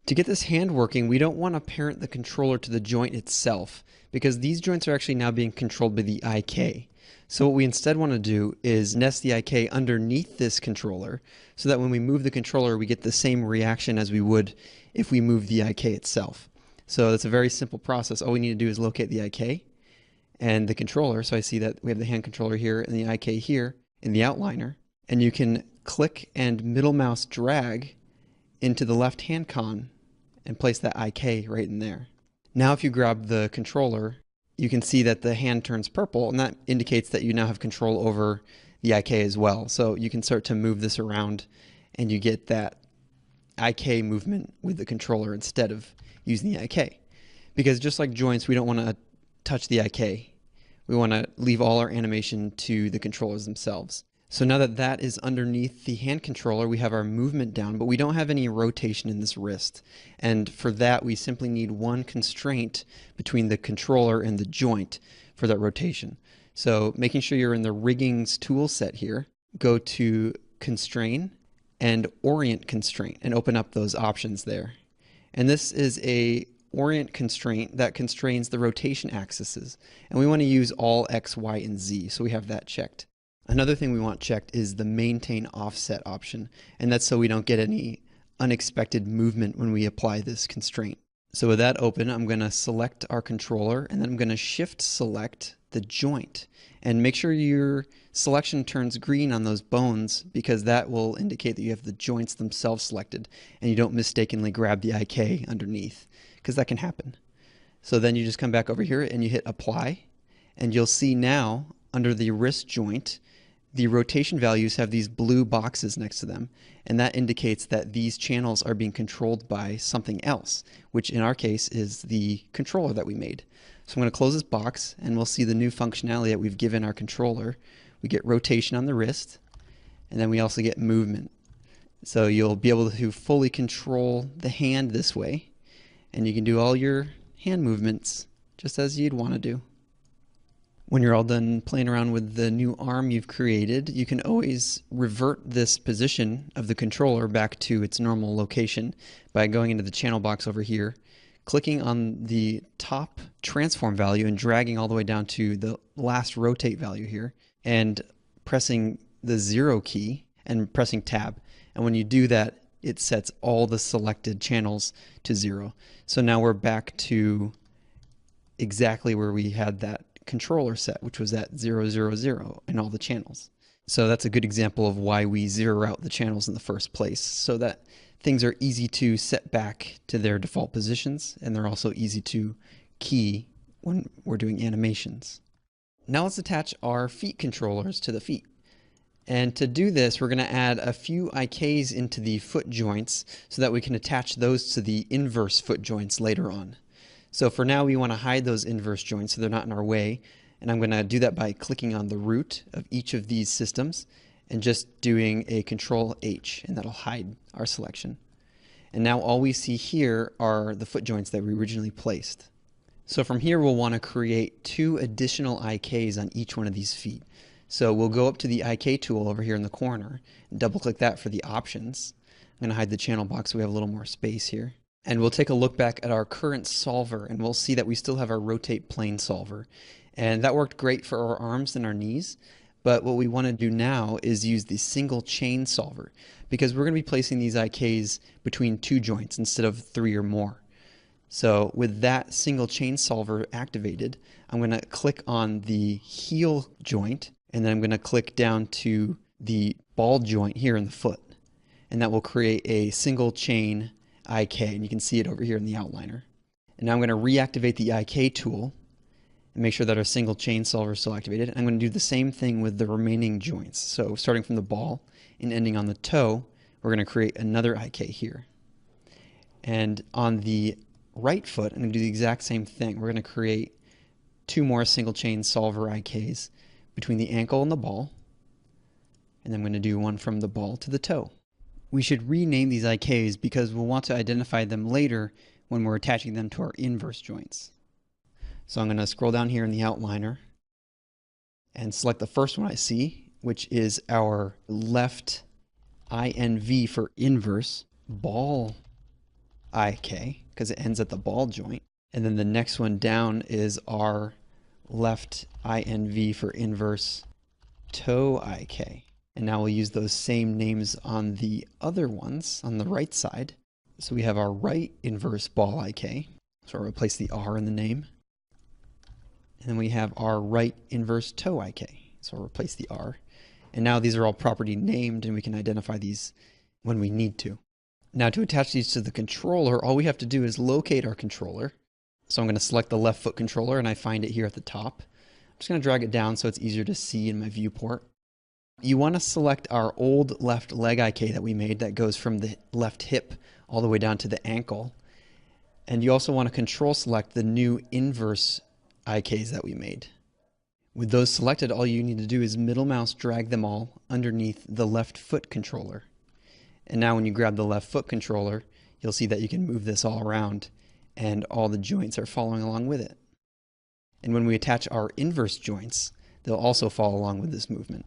To get this hand working, we don't want to parent the controller to the joint itself because these joints are actually now being controlled by the IK. So what we instead want to do is nest the IK underneath this controller so that when we move the controller, we get the same reaction as we would if we move the IK itself. So that's a very simple process. All we need to do is locate the IK and the controller. So I see that we have the hand controller here and the IK here in the outliner. And you can click and middle mouse drag into the left hand con and place that IK right in there. Now if you grab the controller, you can see that the hand turns purple, and that indicates that you now have control over the IK as well. So you can start to move this around and you get that IK movement with the controller instead of using the IK. Because just like joints, we don't want to touch the IK. We want to leave all our animation to the controllers themselves. So now that that is underneath the hand controller, we have our movement down, but we don't have any rotation in this wrist. And for that, we simply need one constraint between the controller and the joint for that rotation. So making sure you're in the riggings tool set here, go to constrain and orient constraint and open up those options there. And this is a orient constraint that constrains the rotation axes. And we want to use all X, Y, and Z. So we have that checked. Another thing we want checked is the maintain offset option, and that's so we don't get any unexpected movement when we apply this constraint. So with that open, I'm going to select our controller, and then I'm going to shift select the joint. And make sure your selection turns green on those bones, because that will indicate that you have the joints themselves selected, and you don't mistakenly grab the IK underneath, because that can happen. So then you just come back over here and you hit apply, and you'll see now under the wrist joint, the rotation values have these blue boxes next to them, and that indicates that these channels are being controlled by something else, which in our case is the controller that we made. So I'm going to close this box, and we'll see the new functionality that we've given our controller. We get rotation on the wrist, and then we also get movement. So you'll be able to fully control the hand this way, and you can do all your hand movements just as you'd want to do. When you're all done playing around with the new arm you've created, you can always revert this position of the controller back to its normal location by going into the channel box over here, clicking on the top transform value and dragging all the way down to the last rotate value here, and pressing the 0 key and pressing tab. And when you do that, it sets all the selected channels to 0. So now we're back to exactly where we had that controller set, which was at 0, 0, 0 in all the channels. So that's a good example of why we zero out the channels in the first place, so that things are easy to set back to their default positions, and they're also easy to key when we're doing animations. Now let's attach our feet controllers to the feet. And to do this, we're going to add a few IKs into the foot joints so that we can attach those to the inverse foot joints later on. So for now, we want to hide those inverse joints so they're not in our way. And I'm going to do that by clicking on the root of each of these systems and just doing a Control H, and that'll hide our selection. And now all we see here are the foot joints that we originally placed. So from here, we'll want to create 2 additional IKs on each one of these feet. So we'll go up to the IK tool over here in the corner and double click that for the options. I'm going to hide the channel box so we have a little more space here. And we'll take a look back at our current solver, and we'll see that we still have our rotate plane solver. And that worked great for our arms and our knees. But what we want to do now is use the single chain solver, because we're going to be placing these IKs between 2 joints instead of 3 or more. So with that single chain solver activated, I'm going to click on the heel joint, and then I'm going to click down to the ball joint here in the foot. And that will create a single chain IK, and you can see it over here in the outliner. And now I'm going to reactivate the IK tool and make sure that our single chain solver is still activated. And I'm going to do the same thing with the remaining joints. So starting from the ball and ending on the toe, we're going to create another IK here. And on the right foot, I'm going to do the exact same thing. We're going to create 2 more single chain solver IKs between the ankle and the ball. And then I'm going to do one from the ball to the toe. We should rename these IKs because we'll want to identify them later when we're attaching them to our inverse joints. So I'm going to scroll down here in the outliner and select the first one I see, which is our left INV for inverse ball IK because it ends at the ball joint. And then the next one down is our left INV for inverse toe IK. And now we'll use those same names on the other ones on the right side. So we have our right inverse ball IK. So I'll replace the R in the name. And then we have our right inverse toe IK. So I'll replace the R. And now these are all property named and we can identify these when we need to. Now to attach these to the controller, all we have to do is locate our controller. So I'm going to select the left foot controller and I find it here at the top. I'm just going to drag it down so it's easier to see in my viewport. You want to select our old left leg IK that we made that goes from the left hip all the way down to the ankle. And you also want to control select the new inverse IKs that we made. With those selected, all you need to do is middle mouse drag them all underneath the left foot controller. And now when you grab the left foot controller, you'll see that you can move this all around and all the joints are following along with it. And when we attach our inverse joints, they'll also follow along with this movement.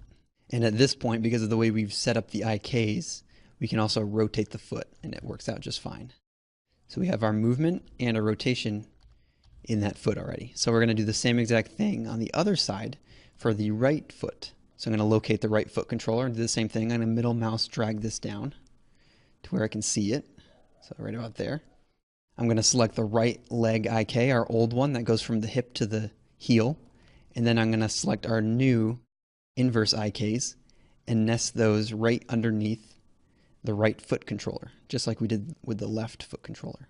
And at this point, because of the way we've set up the IKs, we can also rotate the foot and it works out just fine. So we have our movement and a rotation in that foot already. So we're going to do the same exact thing on the other side for the right foot. So I'm going to locate the right foot controller and do the same thing. I'm going to middle mouse drag this down to where I can see it. So right about there. I'm going to select the right leg IK, our old one that goes from the hip to the heel. And then I'm going to select our new inverse IKs and nest those right underneath the right foot controller, just like we did with the left foot controller.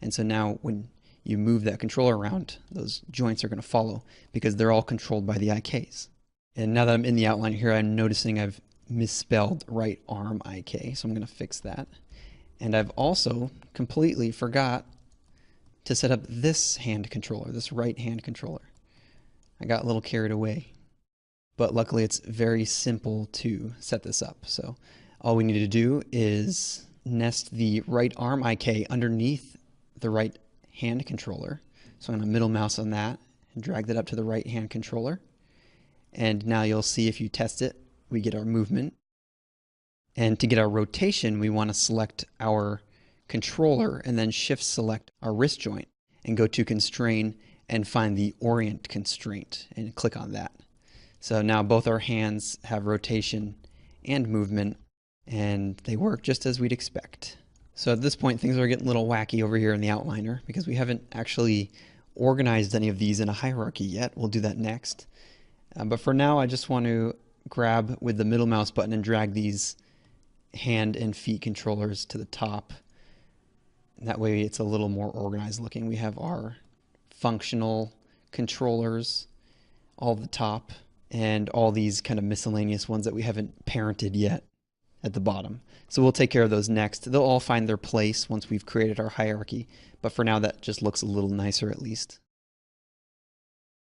And so now when you move that controller around, those joints are going to follow because they're all controlled by the IKs. And now that I'm in the outline here, I'm noticing I've misspelled right arm IK, so I'm going to fix that. And I've also completely forgot to set up this hand controller, this right hand controller. I got a little carried away. But luckily it's very simple to set this up. So all we need to do is nest the right arm IK underneath the right hand controller. So I'm going to middle mouse on that and drag that up to the right hand controller. And now you'll see if you test it, we get our movement. And to get our rotation, we want to select our controller and then shift select our wrist joint and go to constrain and find the orient constraint and click on that. So now both our hands have rotation and movement and they work just as we'd expect. So at this point things are getting a little wacky over here in the outliner because we haven't actually organized any of these in a hierarchy yet. We'll do that next. But for now I just want to grab with the middle mouse button and drag these hand and feet controllers to the top. And that way it's a little more organized looking. We have our functional controllers all at the top and all these kind of miscellaneous ones that we haven't parented yet at the bottom. So we'll take care of those next. They'll all find their place once we've created our hierarchy, but for now that just looks a little nicer at least.